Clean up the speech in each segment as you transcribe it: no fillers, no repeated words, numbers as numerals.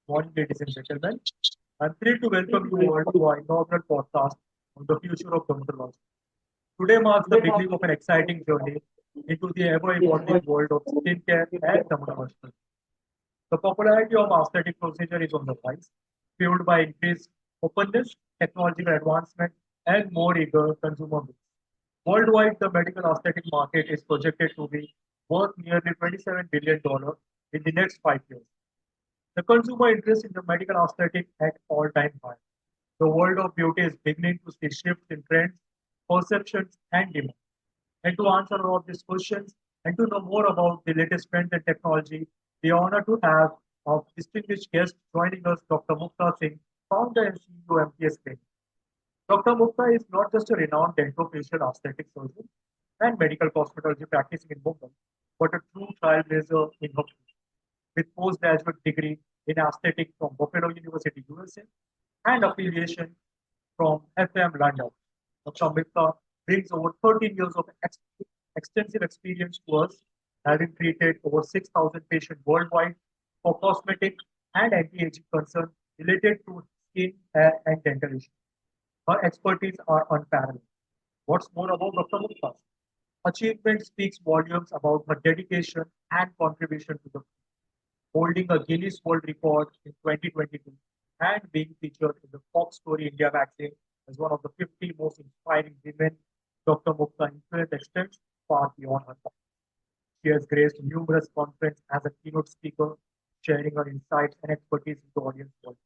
Morning, ladies and gentlemen. I'm thrilled to welcome you all to our inaugural podcast on the future of dermatology. Today marks the beginning of an exciting journey into the ever-evolving world of skincare and dermatology. The popularity of aesthetic procedure is on the rise, fueled by increased openness, technological advancement, and more eager consumer base. Worldwide, the medical aesthetic market is projected to be worth nearly $27 billion in the next 5 years. The consumer interest in the medical aesthetic at all-time high. The world of beauty is beginning to see shifts in trends, perceptions, and demand. And to answer all of these questions and to know more about the latest trends and technology, we are honored to have our distinguished guest joining us, Dr. Mukta Singh, founder and CEO of MPS Clinic. Dr. Mukta is not just a renowned dentofacial aesthetic surgeon and medical cosmetology practicing in Mumbai, but a true trailblazer in her field with postgraduate degree in aesthetics from Buffalo University, USA, and affiliation from FM London. Dr. Mitra brings over 13 years of extensive experience to us, having treated over 6,000 patients worldwide for cosmetic and anti-aging concerns related to skin, hair, and dental issues. Her expertise are unparalleled. What's more about Dr. Mukta's achievement speaks volumes about her dedication and contribution to the holding a Guinness World Record in 2022 and being featured in the Fox Story India magazine as one of the 50 most inspiring women. Dr. Mukta influence extends far beyond her time. She has graced numerous conferences as a keynote speaker, sharing her insights and expertise with the audience worldwide.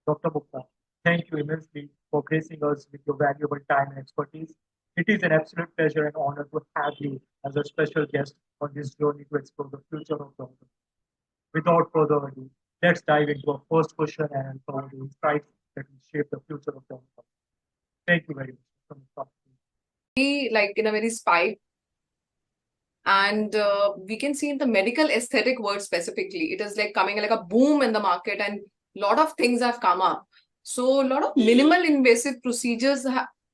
Dr. Mukta, thank you immensely for gracing us with your valuable time and expertise. It is an absolute pleasure and honor to have you as a special guest on this journey to explore the future of the. Without further ado, let's dive into our first question and uncover the insights that will shape the future of the. Thank you very much. Like in a very spike, and we can see in the medical aesthetic word specifically, it is like coming like a boom in the market, and a lot of things have come up. So a lot of minimal invasive procedures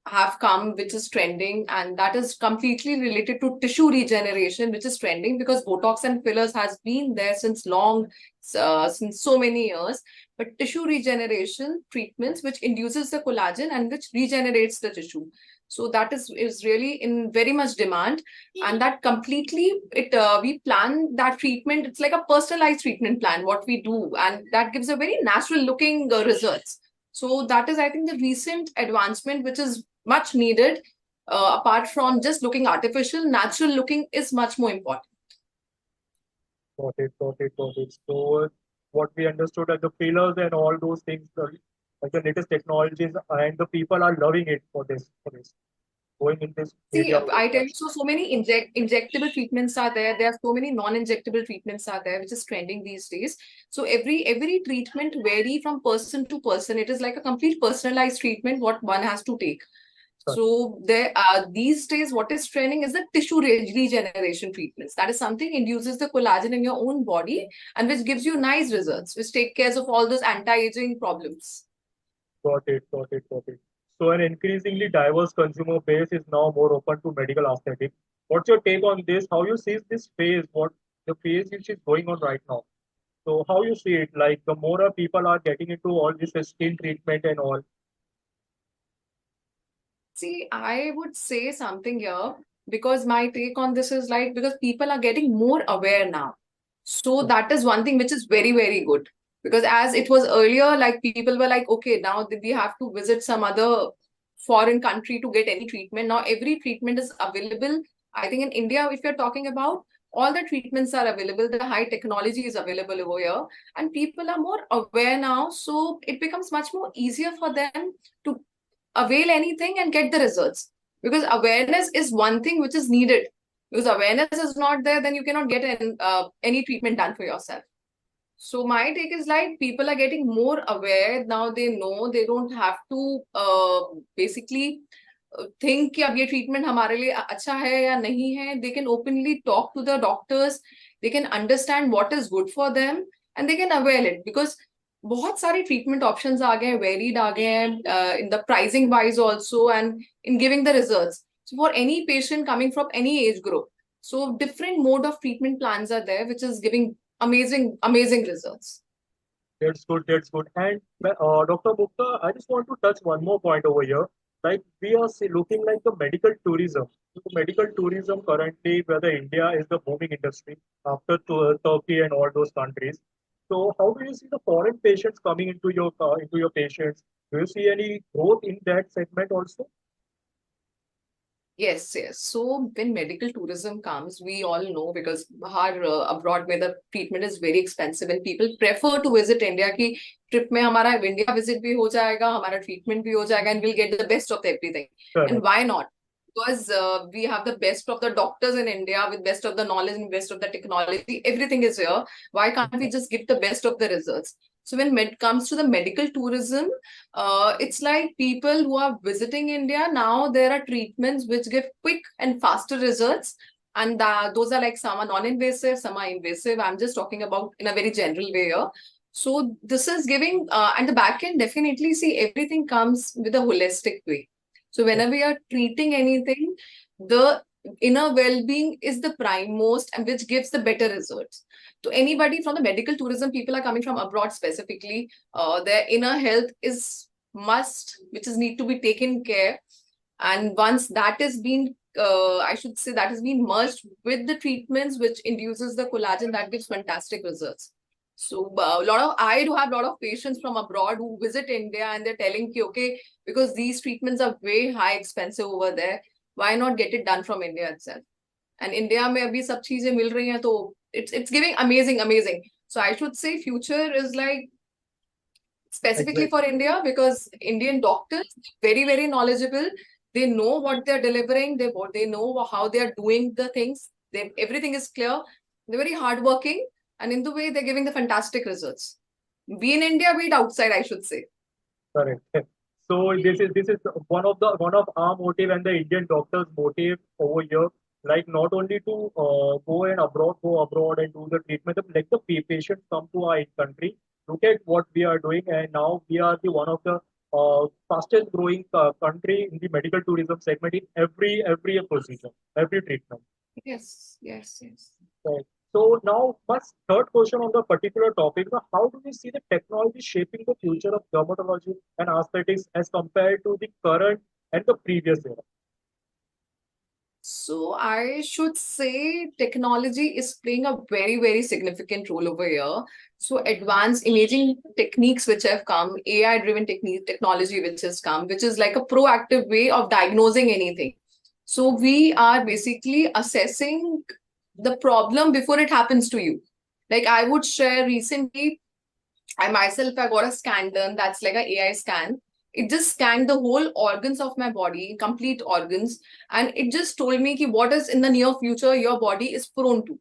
have come, which is trending, and that is completely related to tissue regeneration, which is trending because Botox and fillers has been there since long, since so many years. But tissue regeneration treatments, which induces the collagen and which regenerates the tissue. So that is really in very much demand, and that completely we plan that treatment. It's like a personalized treatment plan what we do, and that gives a very natural looking results. So that is, I think, the recent advancement which is much needed. Apart from just looking artificial, natural looking is much more important. Got it. So, what we understood are the fillers and all those things, like the latest technologies, and the people are loving it for this, going in this See, area. I tell you, so many injectable treatments are there. There are so many non-injectable treatments are there, which is trending these days. So every treatment vary from person to person. It is like a complete personalized treatment what one has to take. So there these days, what is trending is the tissue regeneration treatments. That is something induces the collagen in your own body and which gives you nice results, which take care of all those anti-aging problems. Got it. So, an increasingly diverse consumer base is now more open to medical aesthetics. What's your take on this? How you see this phase? What the phase which is going on right now? So, how you see it? Like the more people are getting into all this skin treatment and all. See, I would say something here because my take on this is like because people are getting more aware now. So that is one thing which is very, very good. Because as it was earlier, like people were like, okay, now we have to visit some other foreign country to get any treatment. Now every treatment is available. I think in India, if you're talking about, all the treatments are available. The high technology is available over here. And people are more aware now. So it becomes much more easier for them to avail anything and get the results, because awareness is one thing which is needed. Because awareness is not there, then you cannot get any treatment done for yourself. So my take is like people are getting more aware now. They know they don't have to basically think कि अब ये treatment हमारे लिए अच्छा है या नहीं है. They can openly talk to the doctors. They can understand what is good for them and they can avail it, because बहुत सारे treatment options आ गए हैं, varied आ गए हैं in the pricing wise also and in giving the results. So for any patient coming from any age group, so different mode of treatment plans are there, which is giving amazing results. That's good. That's good. And Dr. Mukta, I just want to touch one more point over here. Like we are looking like the medical tourism. So medical tourism currently, whether India is the booming industry after Turkey and all those countries. So how do you see the foreign patients coming into your patients? Do you see any growth in that segment also? Yes, yes. So when medical tourism comes, we all know because बाहर abroad में the treatment is very expensive and people prefer to visit India कि trip में हमारा India visit भी हो जाएगा, हमारा treatment भी हो जाएगा and we'll get the best of everything. And Correct. why not? Because we have the best of the doctors in India with best of the knowledge and best of the technology. Everything is here. Why can't we just get the best of the results? So when it comes to the medical tourism, it's like people who are visiting India now. There are treatments which give quick and faster results, and those are like some are non-invasive, some are invasive. I'm just talking about in a very general way here. So this is giving, and the back end definitely see everything comes with a holistic way. So whenever we are treating anything, the inner well-being is the prime most, and which gives the better results. So anybody from the medical tourism, people are coming from abroad specifically, their inner health is must, which is need to be taken care. And once that is been, I should say that has been merged with the treatments, which induces the collagen, that gives fantastic results. So I do have a lot of patients from abroad who visit India and they're telling me, okay, because these treatments are way high expensive over there, why not get it done from India itself? And India में अभी सब चीजें मिल रही हैं, तो it's giving amazing. So I should say future is like specifically Exactly. for India because Indian doctors very knowledgeable. They know what they're delivering. They know how they are doing the things. Everything is clear. They're very hardworking, and in the way they're giving the fantastic results. Be in India, be it outside, I should say. Correct. So this is one of our motive and the Indian doctors' motive over here. Like not only to go abroad and do the treatment, but let the patients come to our country. Look at what we are doing, and now we are the one of the fastest growing country in the medical tourism segment in every procedure, every treatment. Yes. Right. So now, my third question on the particular topic, how do you see the technology shaping the future of dermatology and aesthetics as compared to the current and the previous era? So I should say technology is playing a very significant role over here. So advanced imaging techniques which have come, AI-driven technology which has come, which is like a proactive way of diagnosing anything. So we are basically assessing the problem before it happens to you. Like I would share recently, I got a scan done. That's like an AI scan. It just scanned the whole organs of my body, complete organs, and it just told me ki what is in the near future your body is prone to.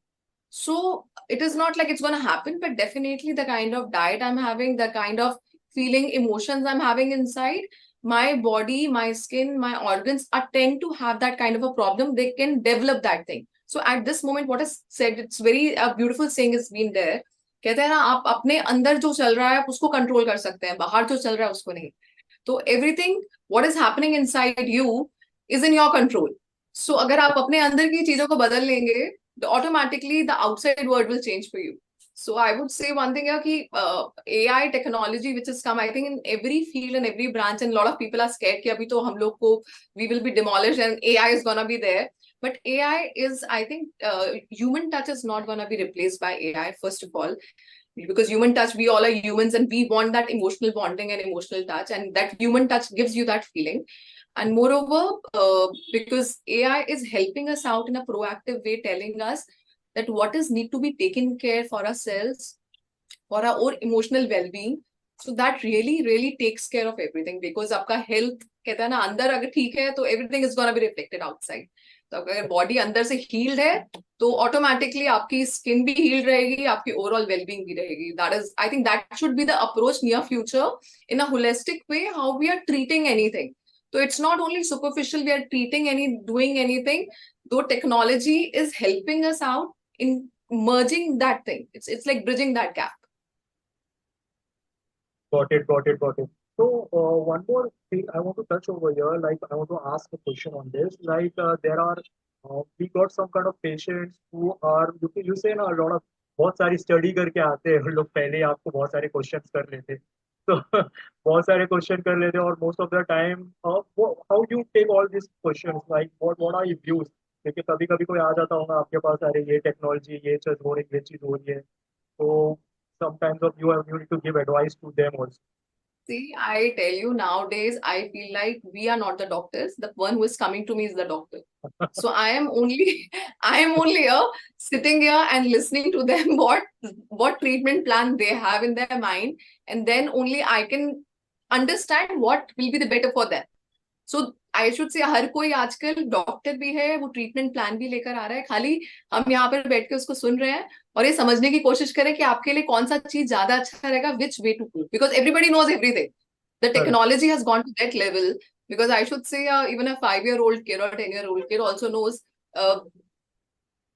So it is not like it's going to happen, but definitely the kind of diet I'm having, the kind of feeling, emotions I'm having inside, my body, my skin, my organs are tend to have that kind of a problem. They can develop that thing. So at this moment, what is said, it's very a beautiful saying has been there. कहते हैं ना आप अपने अंदर जो चल रहा है आप उसको कंट्रोल कर सकते हैं, बाहर जो चल रहा है उसको नहीं. तो everything what is happening inside you is in your control. So अगर आप अपने अंदर की चीजों को बदल लेंगे, automatically the outside world will change for you. So I would say one thing here ki AI technology which has come I think in every field and every branch, and a lot of people are scared कि अभी तो हम लोग को we will be demolished and AI is gonna be there. But AI is, I think, human touch is not gonna be replaced by AI first of all, because human touch, we all are humans and we want that emotional bonding and emotional touch, and that human touch gives you that feeling. And moreover, because AI is helping us out in a proactive way, telling us that what is need to be taken care for ourselves, for our own emotional well-being. So that really takes care of everything, because आपका health कहता है ना अंदर अगर ठीक है तो everything is gonna be reflected outside. तो अगर बॉडी अंदर से हील्ड है तो ऑटोमेटिकली आपकी स्किन भी हील्ड रहेगी, आपकी ओवरऑल वेलबींग भी रहेगी. That is, I think that should be the approach near future in a holistic way how we are treating anything. So it's not only superficial, we are treating doing anything, though technology is helping us out in merging that thing. It's like bridging that gap. Got it. So one more thing I want to touch over here, like I want to ask a question on this. Like there are we got some kind of patients who are you say a lot of बहुत सारी study करके आते हैं लोग, पहले ही आपको बहुत सारे क्वेश्चंस कर लेते, तो बहुत सारे क्वेश्चन कर लेते और most of the time how you take all this questions, like what are your views? देखिए कभी कभी कोई आ जाता होगा आपके पास, अरे ये टेक्नोलॉजी, ये चीज हो रही, ये चीज हो रही है, तो sometimes of you need to give advice to them also. See, I tell you, nowadays, I feel like we are not the doctors. The one who is coming to me is the doctor. So I am only, I am only here sitting here and listening to them what treatment plan they have in their mind, and then only I can understand what will be the better for them. So I should say हर कोई आजकल doctor भी है, वो treatment plan भी लेकर आ रहा है, खाली हम यहाँ पर बैठ के उसको सुन रहे हैं और ये समझने की कोशिश करें कि आपके लिए कौन सा चीज ज्यादा अच्छा रहेगा, which way to do, because everybody knows everything. The Correct. Technology has gone to that level, because I should say even a 5 year old kid or 10 year old kid also knows.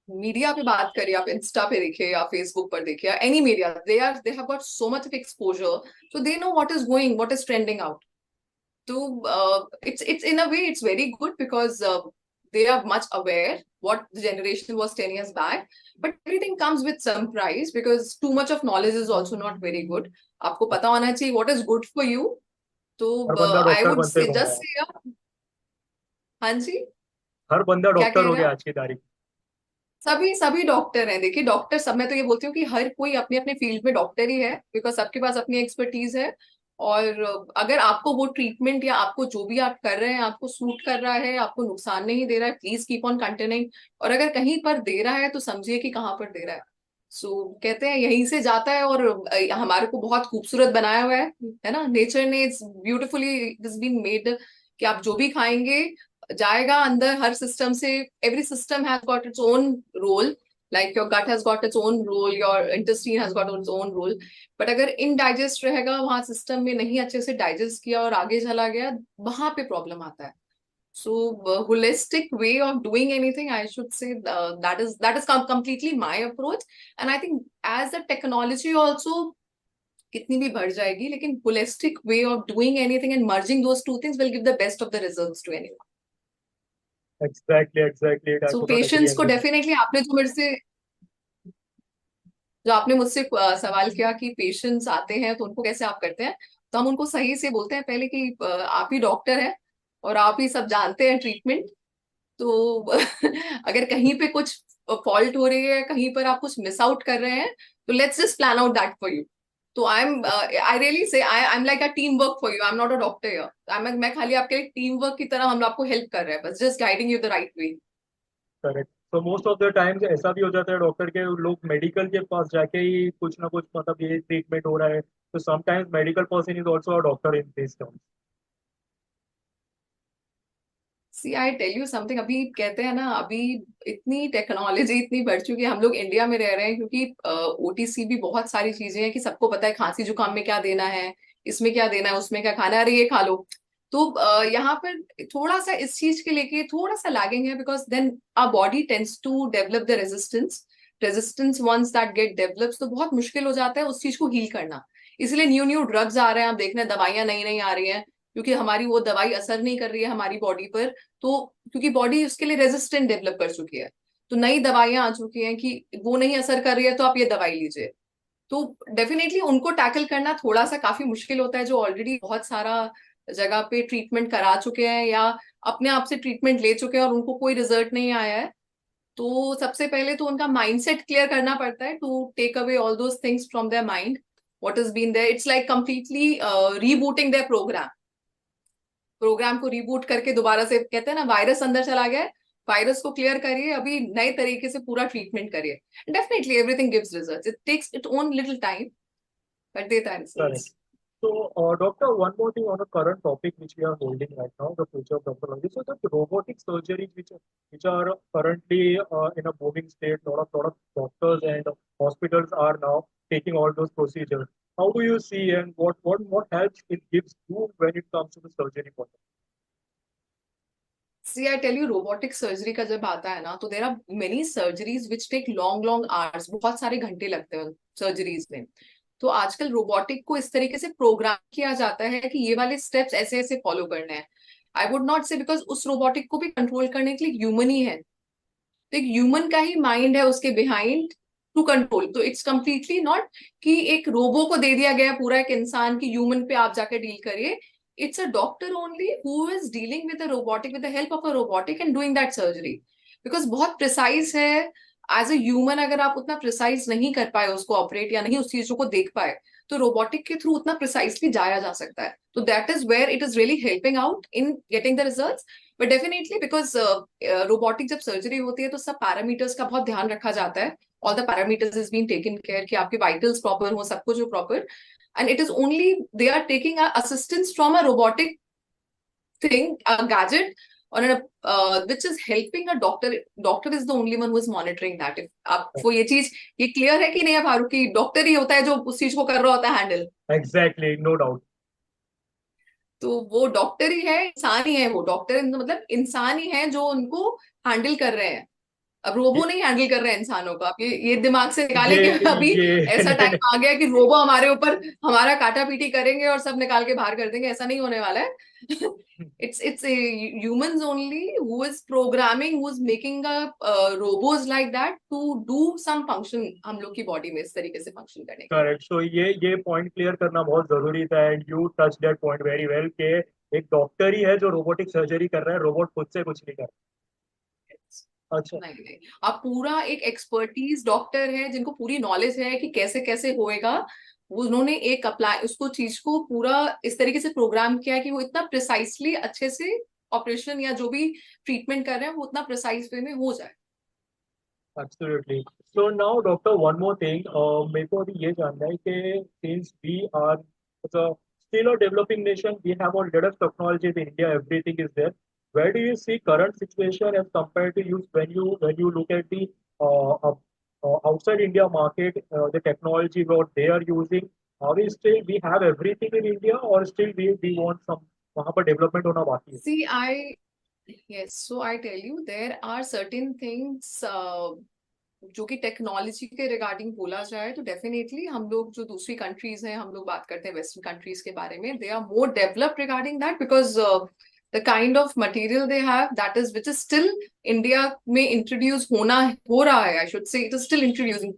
Media पे बात करिए, आप Insta पे देखिए या Facebook पर देखिए, any media, they have got so much of exposure, so they know what is going, what is trending out. So it's in a way it's very good because they are much aware what the generation was 10 years back. But everything comes with some price because too much of knowledge is also not very good. आपको पता होना चाहिए what is good for you. तो हर बंदा I doctor would बनते say घूम रहा just है, say हाँ जी. हर बंदा क्या डॉक्टर कह हो रहे गया हैं? आज की तारीख सभी सभी डॉक्टर हैं. देखिए डॉक्टर सब, मैं तो ये बोलती हूँ कि हर कोई अपने अपने फील्ड में डॉक्टर ही है, बिकॉज सबके पास अपनी एक्सपर्टीज है. और अगर आपको वो ट्रीटमेंट या आपको जो भी आप कर रहे हैं आपको सूट कर रहा है, आपको नुकसान नहीं दे रहा है, प्लीज कीप ऑन कंटिन्यूइंग. और अगर कहीं पर दे रहा है तो समझिए कि कहाँ पर दे रहा है. कहते हैं यहीं से जाता है, और हमारे को बहुत खूबसूरत बनाया हुआ है ना, नेचर ने it's beautifully this been made, कि आप जो भी खाएंगे जाएगा अंदर हर सिस्टम से. Every system has got its own role, like your gut has got its own role, your intestine has got its own role. But अगर इनडाइजेस्ट रहेगा, वहां सिस्टम में नहीं अच्छे से डाइजेस्ट किया और आगे चला गया, वहां पे प्रॉब्लम आता है. So holistic way of doing anything, I should say, that is completely my approach. And I think as the technology also कितनी भी बढ़ जाएगी, लेकिन holistic way of doing anything and merging those two things will give the best of the results to anyone. Exactly exactly, I So could not agree patients को any more. definitely, आपने जो आपने मुझसे सवाल किया कि पेशेंट्स आते हैं तो उनको कैसे आप करते हैं, तो हम उनको सही से बोलते हैं पहले कि आप ही डॉक्टर हैं और आप ही सब जानते हैं ट्रीटमेंट. तो अगर कहीं पे कुछ फॉल्ट हो रही है, कहीं पर आप कुछ मिस आउट कर रहे हैं, तो let's just plan out that for you. तो I really say I am like a team work for you, I am not a doctor here. मैं खाली आपके टीम वर्क की तरह हम आपको हेल्प कर रहे हैं, बस just guiding you the right way. Correct. तो मोस्ट ऑफ द टाइम्स ऐसा भी हो जाता है डॉक्टर के, लोग मेडिकल के पास जाके ही कुछ ना कुछ, मतलब ये ट्रीटमेंट हो रहा है, तो sometimes medical person is also a doctor in this terms. See I tell you something, अभी कहते हैं ना, अभी इतनी टेक्नोलॉजी इतनी बढ़ चुकी है, हम लोग इंडिया में रह रहे हैं क्योंकि ओटीसी भी बहुत सारी चीजें हैं कि सबको पता है खांसी जुकाम में क्या देना है, इसमें क्या देना है, उसमें क्या खाना है, अरे ये खा लो. तो यहाँ पर थोड़ा सा इस चीज के लेके थोड़ा सा लैगिंग है, because then our body tends to develop the resistance. Resistance once that get develops, तो बहुत मुश्किल हो जाता है उस चीज को हील करना. इसलिए न्यू न्यू ड्रग्स आ रहे हैं, आप देख रहे हैं दवाइयां नई नई आ रही हैं, क्योंकि हमारी वो दवाई असर नहीं कर रही है हमारी बॉडी पर. तो क्योंकि बॉडी उसके लिए रेजिस्टेंट डेवलप कर चुकी है, तो नई दवाइयां आ चुकी हैं कि वो नहीं असर कर रही है तो आप ये दवाई लीजिए. तो डेफिनेटली उनको टैकल करना थोड़ा सा काफी मुश्किल होता है, जो ऑलरेडी बहुत सारा जगह पे ट्रीटमेंट करा चुके हैं या अपने आप से ट्रीटमेंट ले चुके हैं और उनको कोई रिजल्ट नहीं आया है. तो सबसे पहले तो उनका माइंडसेट क्लियर करना पड़ता है, to take away all those things from their mind, what is been there. It's like completely rebooting their program. Program को रिबूट करके दोबारा से, कहते हैं ना वायरस अंदर चला गया है, वायरस को क्लियर करिए, अभी नए तरीके से पूरा ट्रीटमेंट करिए. Definitely everything gives results, it takes it own little time, but देता है Correct. Results. So, doctor, one more thing on the current topic which we are holding right now, the future of doctorology. So, the robotic surgeries which are currently in a booming state, lot of doctors and hospitals are now taking all those procedures. How do you see, and what helps it gives you when it comes to the surgery point? See I tell you, robotic surgery का जब आता है ना, तो there are many surgeries which take long long hours, बहुत सारे घंटे लगते हैं सर्जरीज में. तो आजकल रोबोटिक को इस तरीके से प्रोग्राम किया जाता है कि ये वाले स्टेप्स ऐसे ऐसे फॉलो करने हैं. आई वुड नॉट से, बिकॉज उस रोबोटिक को भी कंट्रोल करने के लिए ह्यूमन ही है, तो एक ह्यूमन का ही माइंड है उसके बिहाइंड, टू कंट्रोल। तो इट्स कम्प्लीटली नॉट कि एक रोबो को दे दिया गया पूरा एक इंसान की ह्यूमन पे आप जाके डील करिए। It's a doctor only who is dealing with robotic with the help of a robotic and doing that surgery, because बहुत प्रिसाइज है। एज अ ह्यूमन अगर आप उतना प्रिसाइज नहीं कर पाए उसको ऑपरेट या नहीं उस चीजों को देख पाए, तो रोबोटिक के थ्रू उतना प्रिसाइसली जाया जा सकता है। तो that is where it is really helping out in getting the results. But definitely because robotic जब सर्जरी होती है तो सब पैरामीटर्स का बहुत ध्यान रखा जाता है। All the parameters is been taken care कि आपके वाइटल्स प्रॉपर हो, सब कुछ हो proper, and it is only they are taking assistance from a robotic thing, a gadget, or which is helping a doctor. Doctor is the only one who is monitoring that. If आपको ये चीज ये clear है कि नहीं है फारूक, कि doctor ही होता है जो उस चीज को कर रहा होता है हैंडल। Exactly, no doubt. तो वो डॉक्टर ही है, इंसान ही है, वो डॉक्टर मतलब इंसान ही है जो उनको हैंडल कर रहे हैं। अब रोबो नहीं हैंडल कर रहे हैं इंसानों को। आप ये दिमाग से निकालें कि अभी ऐसा ये टाइम आ गया कि रोबो हमारे ऊपर हमारा काटा पीटी करेंगे और सब निकाल के बाहर कर देंगे, ऐसा नहीं होने वाला है। it's humans only who is programming, who is making a robots like that to do some function हम लोग की बॉडी में इस तरीके से फंक्शन करने के। करेक्ट। सो ये पॉइंट क्लियर करना बहुत जरूरी था, and you touch that point very well कि एक डॉक्टर ही है जो रोबोटिक सर्जरी कर रहा है, रोबोट खुद से कुछ नहीं कर रहा। अच्छा। नहीं नहीं, आप पूरा एक एक्सपर्टीज डॉक्टर है जिनको पूरी नॉलेज है कि कैसे कैसे होएगा। वो उन्होंने एक अप्लाई उसको चीज को पूरा इस तरीके से प्रोग्राम किया कि वो इतना प्रिसाइसली अच्छे से ऑपरेशन या जो भी ट्रीटमेंट कर रहे हैं वो उतना प्रिसाइज वे में हो जाए। Absolutely. So now, doctor, one more thing. मेरे को अभी ये जानना है कि since we are still a developing nation, we have a lot of technology in India. Everything is there. Where do you see current situation as compared to you when you look at the outside India market, the technology what they are using? Are we have everything in India, or still we want some वहाँ पर development होना बाकी है? See, yes, so I tell you, there are certain things जो कि technology के regarding बोला जाए तो डेफिनेटली हम लोग जो दूसरी कंट्रीज हैं, हम लोग बात करते हैं वेस्टर्न कंट्रीज के बारे में, they are more developed regarding that because the kind of material they have that is which is still India में इंट्रोड्यूस हो रहा है। I should say it is still introducing,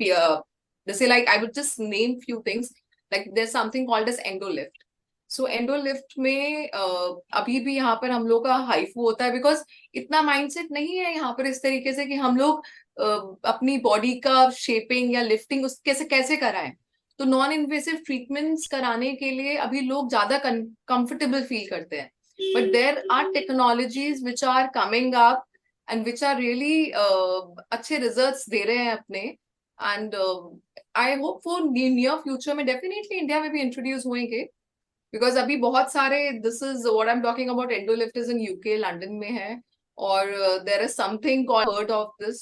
जैसे like I would just name few things, like there something called as Endolift. So Endolift में अभी भी यहाँ पर हम लोग का हाइफू होता है बिकॉज इतना माइंडसेट नहीं है यहाँ पर इस तरीके से कि हम लोग अपनी बॉडी का शेपिंग या लिफ्टिंग उस कैसे कैसे कराएं। तो नॉन इन्वेसिव ट्रीटमेंट्स कराने के लिए अभी लोग ज्यादा कंफर्टेबल फील करते हैं। But there are technologies which are coming up and which are really अच्छे रिजल्ट्स दे रहे हैं अपने। And I hope for near future में डेफिनेटली इंडिया में भी इंट्रोड्यूस होंगे बिकॉज अभी बहुत सारे, this is what I am talking about, Endolift is in UK, London में है। और there is something called, heard of this,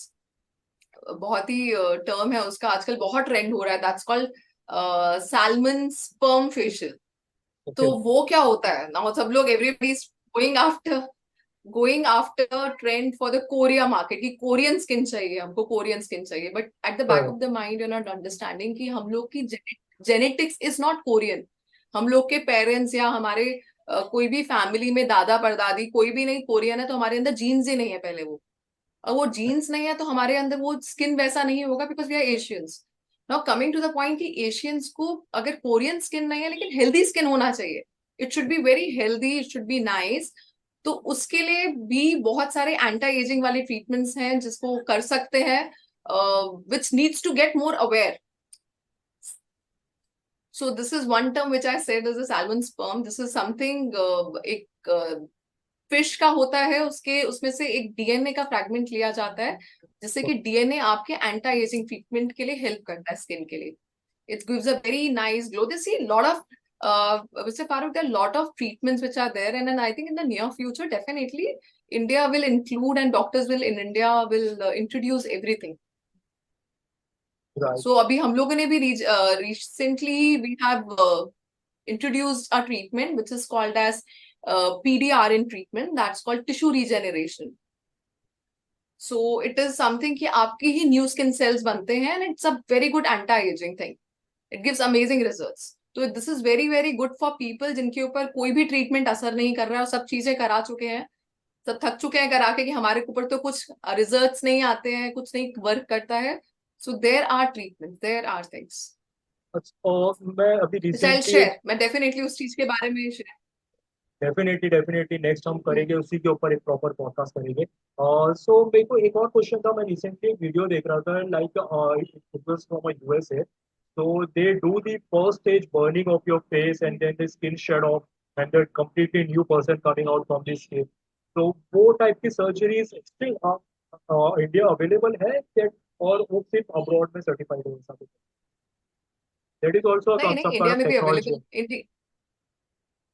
बहुत ही टर्म है उसका, आजकल बहुत ट्रेंड हो रहा है, that's called salmon sperm facial. तो वो क्या होता है ना, सब लोग everybody is going after trend for the Korea market की कोरियन स्किन चाहिए, हमको कोरियन स्किन चाहिए। But at the back of the mind you not understanding कि हम लोग की जेनेटिक्स इज नॉट कोरियन। हम लोग के पेरेंट्स या हमारे कोई भी फैमिली में दादा परदादी कोई भी नहीं कोरियन है, तो हमारे अंदर जीन्स ही नहीं है पहले वो, और वो जीन्स नहीं है तो हमारे अंदर वो स्किन वैसा नहीं होगा because we are Asians. Now coming to the point कि एशियंस को अगर कोरियन स्किन नहीं है लेकिन हेल्दी स्किन होना चाहिए, it should be very healthy, it should be nice. तो उसके लिए भी बहुत सारे एंटी एजिंग वाले ट्रीटमेंट्स हैं जिसको कर सकते हैं, which needs to get more aware. So this is one term which I said is a salmon sperm. This is something एक फिश का होता है, उसके उसमें से एक डीएनए का फ्रैगमेंट लिया जाता है जिससे कि डीएनए आपके एंटी एजिंग ट्रीटमेंट के लिए हेल्प करता है स्किन के लिए। It gives a very nice glow. This see lot of Mr. Farooq, there are lot of treatments which are there, and I think in the near future, definitely India will include and doctors will in India will introduce everything. Right. So अभी हम लोगों ने भी recently we have introduced a treatment which is called as PDRN treatment, that's called tissue regeneration. So it is something कि आपकी ही new skin cells बनते हैं and it's a very good anti-aging thing. It gives amazing results. तो this is very very good for people जिनके ऊपर कोई भी treatment असर नहीं कर रहा है और सब चीजें करा चुके हैं, सब थक चुके हैं करा के कि हमारे ऊपर तो कुछ रिजल्ट्स नहीं आते हैं, कुछ नहीं वर्क करता है। So there are treatments, there are things और मैं अभी which I'll रिसेंटली share. मैं definitely उस चीज के बारे में share. डेफिनेटली नेक्स्ट हम करेंगे उसी के ऊपर एक प्रॉपर पॉडकास्ट करेंगे। सो मेरे को एक और क्वेश्चन था। मैं रिसेंटली एक वीडियो देख रहा था like it was from USA. so they do the first stage burning of your face and then the skin shed off and the completely new person coming out from the skin। तो वो type की surgeries still India available है क्या? और वो सिर्फ abroad में certified है ऐसा कुछ? दैट इज ऑल्सो नहीं नहीं, some kind इंडिया of में भी technology। अवेलेबल।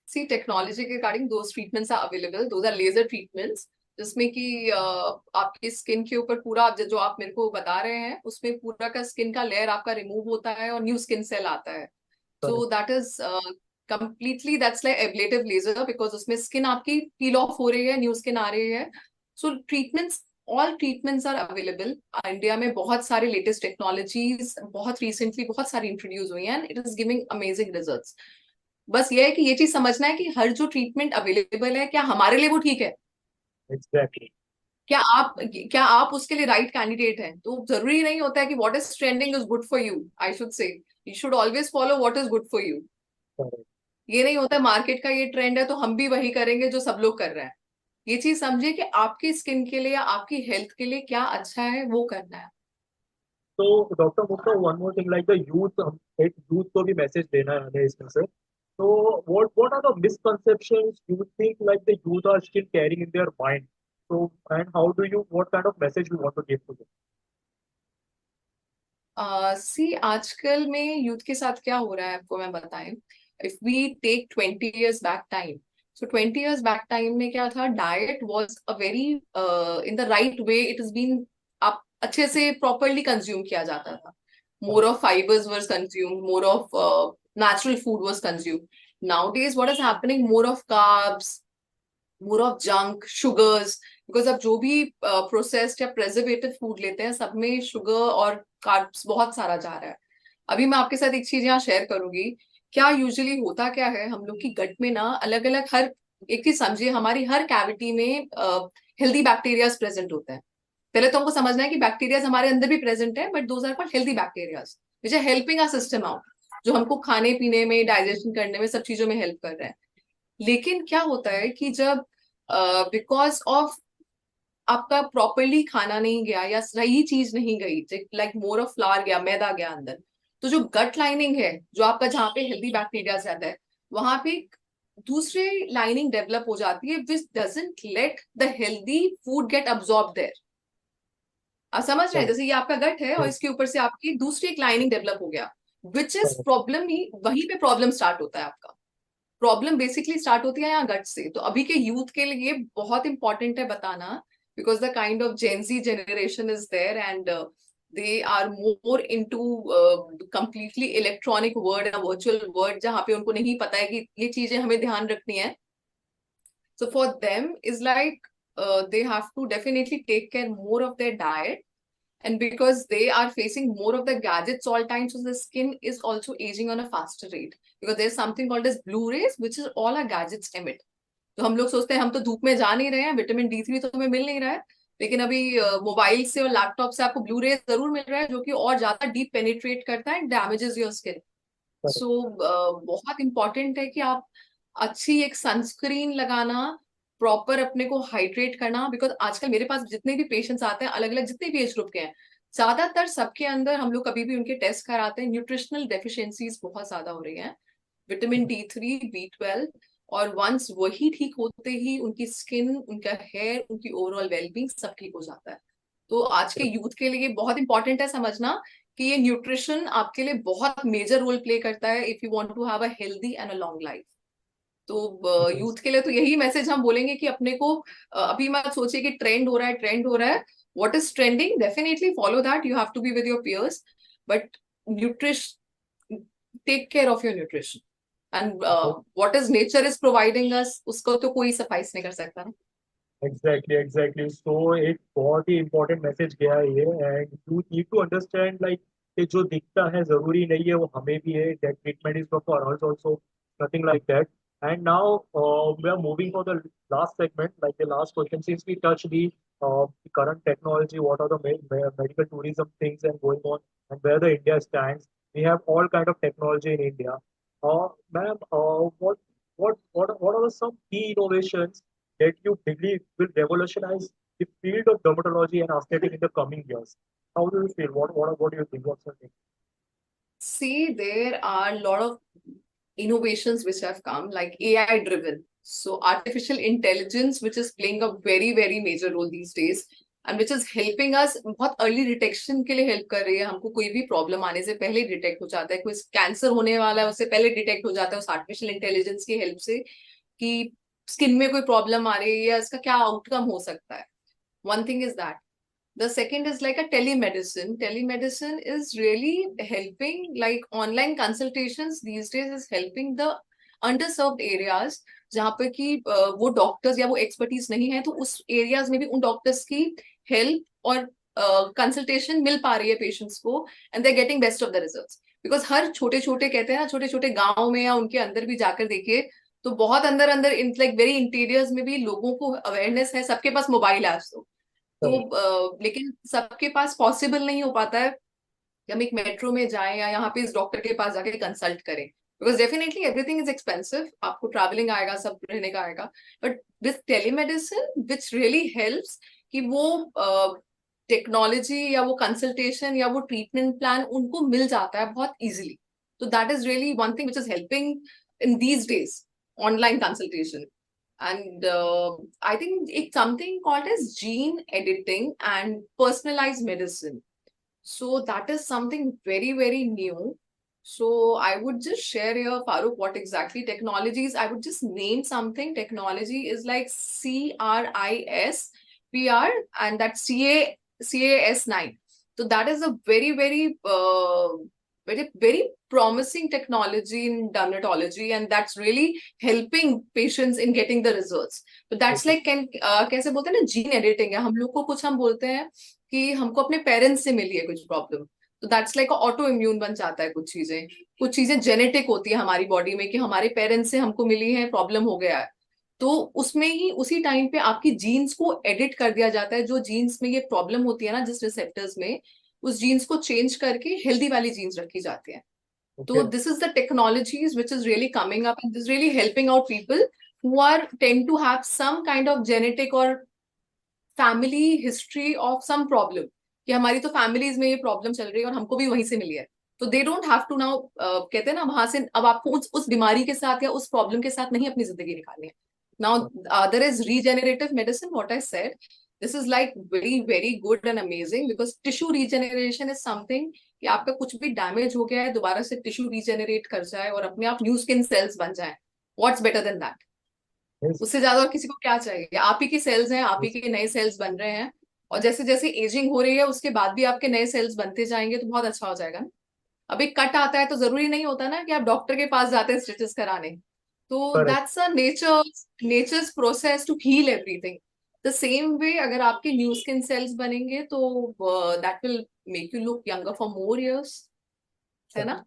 See, technology के regarding those treatments are available. Those are laser treatments जिसमें कि आपकी स्किन के ऊपर पूरा जो आप मेरे को बता रहे हैं उसमें पूरा का स्किन का लेयर आपका रिमूव होता है और न्यू स्किन सेल आता है। So correct. that is completely that's like ablative laser because उसमें स्किन आपकी पील ऑफ हो रही है, न्यू स्किन आ रही है। So treatments, all treatments are available। India में बहुत सारे लेटेस्ट टेक्नोलॉजीज बहुत रिसेंटली बहुत सारी इंट्रोड्यूस हुई हैं, it is giving amazing results. बस ये है कि ये चीज समझना है कि हर जो ट्रीटमेंट अवेलेबल है क्या हमारे लिए वो ठीक है, एग्जैक्टली। क्या आप उसके लिए राइट कैंडिडेट हैं। तो जरूरी नहीं होता है कि what is trending is good for you. I should से you should always follow what is good for you. Correct. ये नहीं होता मार्केट का ये ट्रेंड है तो हम भी वही करेंगे जो सब लोग कर रहे हैं। ये चीज समझिए कि आपकी स्किन के लिए या आपकी हेल्थ के लिए क्या अच्छा है वो करना है। तो doctor Mukta one more thing like the youth, एक यूथ को भी मैसेज देना है हमें इसमें से। तो what are the misconceptions you think like the youth are still carrying in their mind? So and how do you what kind of message you want to give to them? सी आजकल में youth के साथ क्या हो रहा है आपको मैं बताएं। If we take 20 years back time, so 20 years back time में क्या था, diet was a very in the right way, it is been आप अच्छे से प्रॉपरली कंज्यूम किया जाता था। More of fibres was consume, more of natural food was consume. Nowadays what is happening, more of carbs, more of junk, sugars. Because अब जो भी processed या प्रेजर्वेटिव फूड लेते हैं सब में शुगर और कार्ब्स बहुत सारा जा रहा है। अभी मैं आपके साथ एक चीज यहाँ शेयर करूंगी। क्या यूजुअली होता क्या है, हम लोग की गट में ना अलग अलग हर एक चीज समझिए, हमारी हर कैविटी में हेल्दी बैक्टीरियाज प्रेजेंट होते हैं। पहले तो हमको समझना है कि बैक्टीरियाज हमारे अंदर भी प्रेजेंट है, but those are called healthy bacterias which are helping our system out, जो हमको खाने पीने में, डाइजेशन करने में, सब चीजों में हेल्प कर रहे हैं। लेकिन क्या होता है कि जब बिकॉज ऑफ आपका प्रॉपरली खाना नहीं गया या सही चीज नहीं गई, लाइक मोर ऑफ फ्लावर गया, मैदा गया अंदर, तो जो गट लाइनिंग है, जो आपका जहाँ पे हेल्दी बैक्टीरिया ज्यादा है, वहां पे दूसरे लाइनिंग डेवलप हो जाती है which doesn't let the healthy food get absorb there. आप समझ रहे हैं, Correct. जैसे ये आपका गट है और Yes, इसके ऊपर से आपकी दूसरी एक लाइनिंग डेवलप हो गया, विच इज correct. प्रॉब्लम ही, वहीं पे प्रॉब्लम स्टार्ट होता है आपका। प्रॉब्लम बेसिकली स्टार्ट होती है यहाँ गट से। तो अभी के यूथ के लिए बहुत इंपॉर्टेंट है बताना, because the kind of Gen Z generation is there and they are more into completely electronic world, virtual world, जहाँ पे उनको नहीं पता है कि ये चीजें हमें ध्यान रखनी है। So for them is like they have to definitely take care more of their diet, and because they are facing more of the gadgets all time, so the skin is also aging on a faster rate because there's something called as blue rays, which is all our gadgets emit। तो हम लोग सोचते हैं हम तो धूप में जा नहीं रहे हैं, विटामिन D3 तो हमें मिल नहीं रहा है, लेकिन अभी मोबाइल से और लैपटॉप से आपको ब्लू रेज जरूर मिल रहा है जो कि और ज्यादा डीप पेनिट्रेट करता है, डैमेजेस योर स्किन। Correct. सो बहुत इंपॉर्टेंट है कि आप अच्छी एक सनस्क्रीन लगाना, प्रॉपर अपने को हाइड्रेट करना। बिकॉज आजकल मेरे पास जितने भी पेशेंट्स आते हैं अलग अलग जितने भी एज ग्रुप के हैं, ज्यादातर सबके अंदर हम लोग कभी भी उनके टेस्ट कराते हैं, न्यूट्रिशनल डेफिशिएंसीज बहुत ज्यादा हो रही हैं, विटामिन D3, B12। और वंस वही ठीक होते ही उनकी स्किन, उनका हेयर, उनकी ओवरऑल वेलबींग सब ठीक हो जाता है। तो आज के यूथ के लिए बहुत इंपॉर्टेंट है समझना कि ये न्यूट्रिशन आपके लिए बहुत मेजर रोल प्ले करता है if you want to have a healthy and a long life. तो Yes. यूथ के लिए तो यही मैसेज हम बोलेंगे कि अपने को अभी मत सोचिए कि ट्रेंड हो रहा है, ट्रेंड हो रहा है। What is trending, definitely follow that, you have to be with your peers, but nutrition, take care of your nutrition and what is nature is providing us, उसको तो कोई सफाइस नहीं कर सकता ना। एग्जैक्टली सो एक बहुत ही इंपॉर्टेंट मैसेज गया है ये। And you need to understand like कि जो दिखता है जरूरी नहीं है वो हमें भी है, that treatment is for us also, nothing like that. And now we are moving for the last segment, like the last question. Since we touched the current technology, what are the medical tourism things and going on, and where the India stands. We have all kind of technology in India. Ma'am, what are some key innovations that you believe will revolutionize the field of dermatology and aesthetic in the coming years? How do you feel? What do you think? What's your take? See, there are a lot of innovations which have come, like AI driven. So, artificial intelligence, which is playing a very, very major role these days, and which is helping us बहुत early detection के लिए help कर रही है. हमको कोई भी problem आने से पहले detect हो जाता है. कोई cancer होने वाला है, उससे पहले detect हो जाता है उस artificial intelligence की help से कि skin में कोई problem आ रही है या इसका क्या outcome हो सकता है. One thing is that. The second is like a telemedicine. Telemedicine is really helping, like online consultations these days is helping the underserved areas जहाँ पे कि वो डॉक्टर्स या वो एक्सपर्टीज नहीं है, तो उस एरियाज में भी उन डॉक्टर्स की हेल्प और कंसल्टेशन मिल पा रही है पेशेंट्स को, and they are getting best of the results. Because हर छोटे छोटे कहते हैं ना, छोटे छोटे गाँव में या उनके अंदर भी जाकर देखिए तो बहुत अंदर अंदर लाइक वेरी इंटीरियर्स में भी लोगों को अवेयरनेस है, सबके पास मोबाइल है आज Correct. तो लेकिन सबके पास पॉसिबल नहीं हो पाता है कि हम एक मेट्रो में जाएं या यहाँ पे इस डॉक्टर के पास जाके कंसल्ट करें, because definitely everything is expensive. आपको ट्रैवलिंग आएगा, सब रहने का आएगा. But with telemedicine which really helps कि वो टेक्नोलॉजी या वो कंसल्टेशन या वो ट्रीटमेंट प्लान उनको मिल जाता है बहुत इजीली. तो that is really one thing which is helping in these days, online consultation. And I think it's something called as gene editing and personalized medicine. So that is something very, very new. So I would just share here, Farooq, what exactly technologies. I would just name something. Technology is like CRISPR, and that's CAS9. So that is a very, very, very promising technology in dermatology, and that's really helping patients in getting the results. So that's Okay. like कैसे बोलते हैं ना, gene editing है. हम लोग को कुछ हम बोलते हैं कि हमको अपने पेरेंट्स से मिली है कुछ प्रॉब्लम, तो दैट्स लाइक ऑटो इम्यून बन जाता है. कुछ चीजें जेनेटिक होती है हमारी बॉडी में कि हमारे पेरेंट्स से हमको मिली है, प्रॉब्लम हो गया है, तो उसमें ही उसी टाइम पे आपकी जीन्स को एडिट कर दिया जाता है. जो जीन्स में ये प्रॉब्लम होती है ना, जिस रिसेप्टर्स में, उस जीन्स को चेंज करके हेल्दी वाली जीन्स रखी जाती है. So Okay. this is the technologies which is really coming up, and this is really helping out people who are tend to have some kind of genetic or family history of some problem. कि हमारी तो families में ये problem चल रही है और हमको भी वहीं से मिली है. तो they don't have to now कहते हैं ना वहां से अब आपको उस बीमारी के साथ या उस problem के साथ नहीं अपनी जिंदगी निकालनी है. Now there is regenerative medicine, what I said. This is like very, very good and amazing because tissue regeneration is something कि आपका कुछ भी डैमेज हो गया है दोबारा से टिश्यू रीजेनरेट कर जाए और अपने आप न्यू स्किन सेल्स बन जाए. What's better than that? Yes. उससे ज्यादा और किसी को क्या चाहिए? आप ही की सेल्स हैं, आप ही Yes. के नए सेल्स बन रहे हैं, और जैसे जैसे एजिंग हो रही है उसके बाद भी आपके नए सेल्स बनते जाएंगे तो बहुत अच्छा हो जाएगा ना. अब एक कट आता है तो जरूरी नहीं होता ना कि आप डॉक्टर के पास जाते हैं स्टिचेस कराने. तो Correct. That's a nature's process to heal everything. The same way अगर आपके न्यू स्किन सेल्स बनेंगे तो that will make you look younger for more years, है Correct. ना.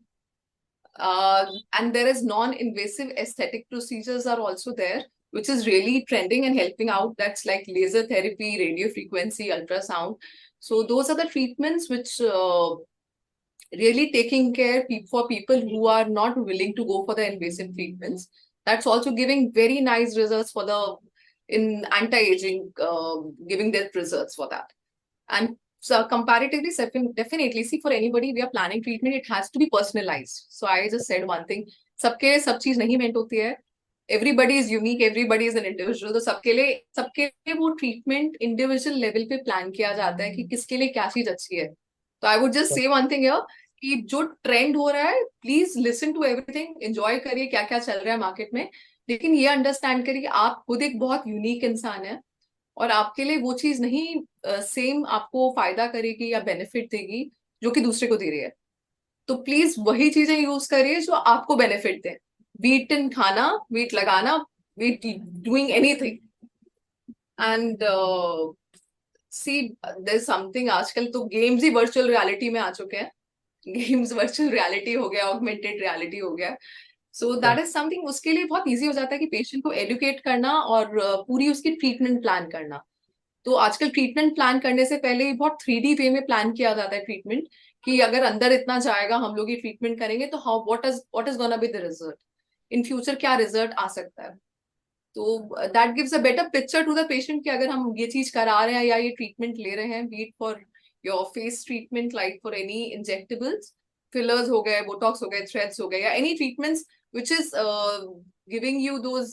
And there is non-invasive aesthetic procedures are also there, which is really trending and helping out. That's like laser therapy, radio frequency, ultrasound. So those are the treatments which really taking care for people who are not willing to go for the invasive treatments. That's also giving very nice results for the in anti-aging, giving their results for that. And so comparatively, definitely, see, for anybody we are planning treatment, it has to be personalized. So I just said one thing. सबके लिए सब चीज नहीं meant होती है. Everybody is unique, everybody is an individual. तो सबके लिए वो treatment individual level पे plan किया जाता है कि किसके लिए क्या चीज अच्छी है. तो I would just say one thing here कि जो trend हो रहा है, please listen to everything, enjoy करिए क्या क्या चल रहा है market में. लेकिन ये understand करिए कि आप खुद एक बहुत unique इंसान है और आपके लिए वो चीज नहीं सेम आपको फायदा करेगी या बेनिफिट देगी जो कि दूसरे को दे रही है. तो प्लीज वही चीजें यूज करिए जो आपको बेनिफिट दे. बीट इन खाना, बीट लगाना, be it doing anything. And see there something, आजकल तो गेम्स ही वर्चुअल रियलिटी में आ चुके हैं. गेम्स वर्चुअल रियलिटी हो गया, ऑगमेंटेड रियलिटी हो गया. सो दैट इज समथिंग, उसके लिए बहुत इजी हो जाता है कि पेशेंट को एडुकेट करना और पूरी उसकी ट्रीटमेंट प्लान करना। तो आजकल ट्रीटमेंट प्लान करने से पहले ही बहुत 3D वे में प्लान किया जाता है ट्रीटमेंट, कि अगर अंदर इतना जाएगा, हम लोग ये ट्रीटमेंट करेंगे तो how what is gonna be the result in future, क्या रिजल्ट आ सकता है। तो that gives a better picture to the patient कि अगर हम ये चीज करा रहे हैं या ये ट्रीटमेंट ले रहे हैं, B it for your face treatment, like for any injectables, fillers हो गए, बोटॉक्स हो गए, थ्रेड्स हो गए, या any treatments which is giving you those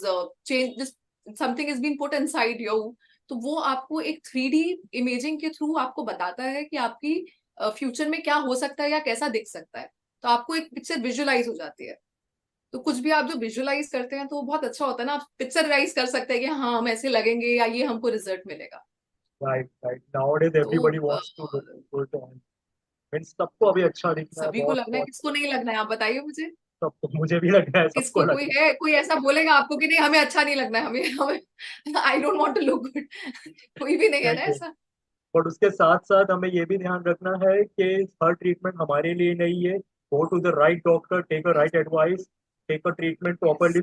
changes, something is being put inside you, तो वो आपको एक 3D इमेजिंग के थ्रू आपको बताता है कि आपकी फ्यूचर में क्या हो सकता है या कैसा दिख सकता है। तो आपको एक पिक्चर विजुअलाइज हो जाती है। तो कुछ भी आप जो विजुअलाइज करते हैं तो वो बहुत अच्छा होता है ना, आप पिक्चराइज कर सकते हैं कि हाँ हम ऐसे लगेंगे या ये हमको रिजल्ट मिलेगा। Right, right. Nowadays तो everybody wants to look good and means सबको अभी अच्छा दिखना है, सभी को बहुत लगना है, बहुत किसको नहीं लगना है, आप बताइए मुझे। सबको, मुझे भी लग रहा है सबको किसको, लग कोई रहा है। है कोई ऐसा बोलेगा आपको कि नहीं हमें अच्छा नहीं लगना है, हमें हमें I don't want to look good, कोई भी नहीं है ना नहीं, ऐसा। बट उसके साथ साथ हमें ये भी ध्यान रखना है कि हर ट्रीटमेंट हमारे लिए नहीं है। Go to the right doctor, take a yes, right advice, take a treatment yes. Properly,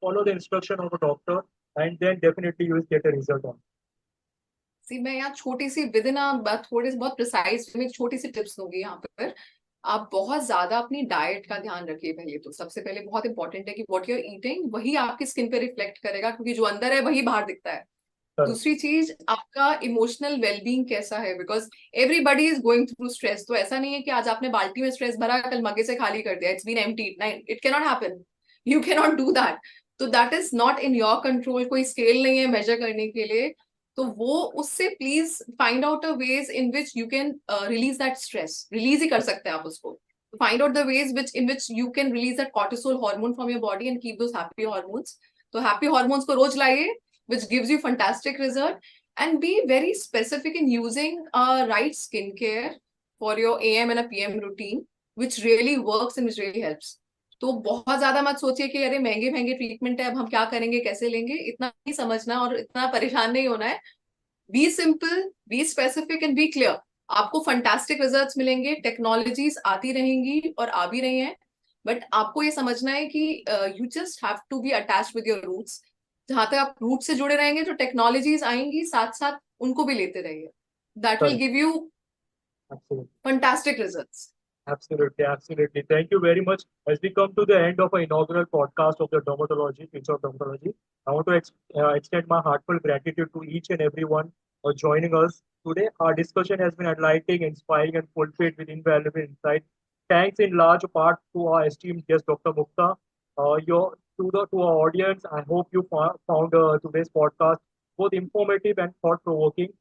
follow the instruction of a doctor, and then definitely you will get a result on. सी मैं यहाँ छोटी सी with in थोड़ी सी बहुत precise में एक छोटी सी tips दूंगी यहाँ पर। आप बहुत ज्यादा अपनी डाइट का ध्यान रखिए। पहले तो सबसे पहले बहुत इंपॉर्टेंट है कि व्हाट यू आर ईटिंग वही आपकी स्किन पे रिफ्लेक्ट करेगा, क्योंकि जो अंदर है वही बाहर दिखता है। Correct. दूसरी चीज, आपका इमोशनल वेलबींग कैसा है, because everybody is going through stress. तो ऐसा नहीं है कि आज आपने बाल्टी में स्ट्रेस भरा, कल मगे से खाली कर दिया, it's been empty, it can not happen, you can not do that. तो that is not in your control, कोई स्केल नहीं है मेजर करने के लिए। तो वो उससे please find out a ways in which you can release that stress, release ही कर सकते हैं आप उसको। Find out the ways which in which you can release that cortisol hormone from your body and keep those happy hormones. तो happy hormones को रोज लाइए, which gives you fantastic result, and be very specific in using right skincare for your AM and a PM routine, which really works and which really helps. तो बहुत ज्यादा मत सोचिए कि अरे महंगे महंगे ट्रीटमेंट है, अब हम क्या करेंगे, कैसे लेंगे, इतना नहीं समझना और इतना परेशान नहीं होना है। Be simple, be specific and be clear. आपको फंटास्टिक रिजल्ट्स मिलेंगे, टेक्नोलॉजीज आती रहेंगी और आ भी रही हैं, बट आपको ये समझना है कि you just have to be attach with your roots. जहां तक आप रूट से जुड़े रहेंगे तो टेक्नोलॉजीज आएंगी साथ साथ, उनको भी लेते रहिए। That will Correct. Give you Absolutely. Fantastic results. Absolutely, absolutely. Thank you very much. As we come to the end of our inaugural podcast of the dermatology, Future of Dermatology, I want to extend my heartfelt gratitude to each and everyone for joining us today. Our discussion has been enlightening, inspiring, and fulfilled with invaluable insight. Thanks in large part to our esteemed guest, Dr. Mukta. To our audience, I hope you found today's podcast both informative and thought-provoking.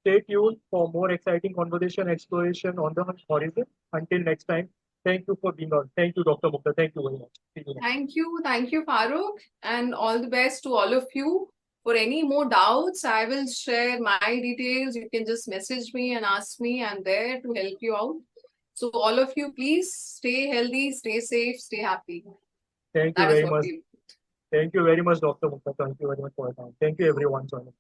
Stay tuned for more exciting conversation exploration on the horizon. Until next time, thank you for being on. Thank you, Dr. Mukta. Thank you very much. See you next. Thank you, Farooq, and all the best to all of you. For any more doubts, I will share my details. You can just message me and ask me. I'm there to help you out. So all of you, please stay healthy, stay safe, stay happy. Thank you That is very what much. we Thank you very much, Dr. Mukta. Thank you very much for your time. Thank you, everyone joining.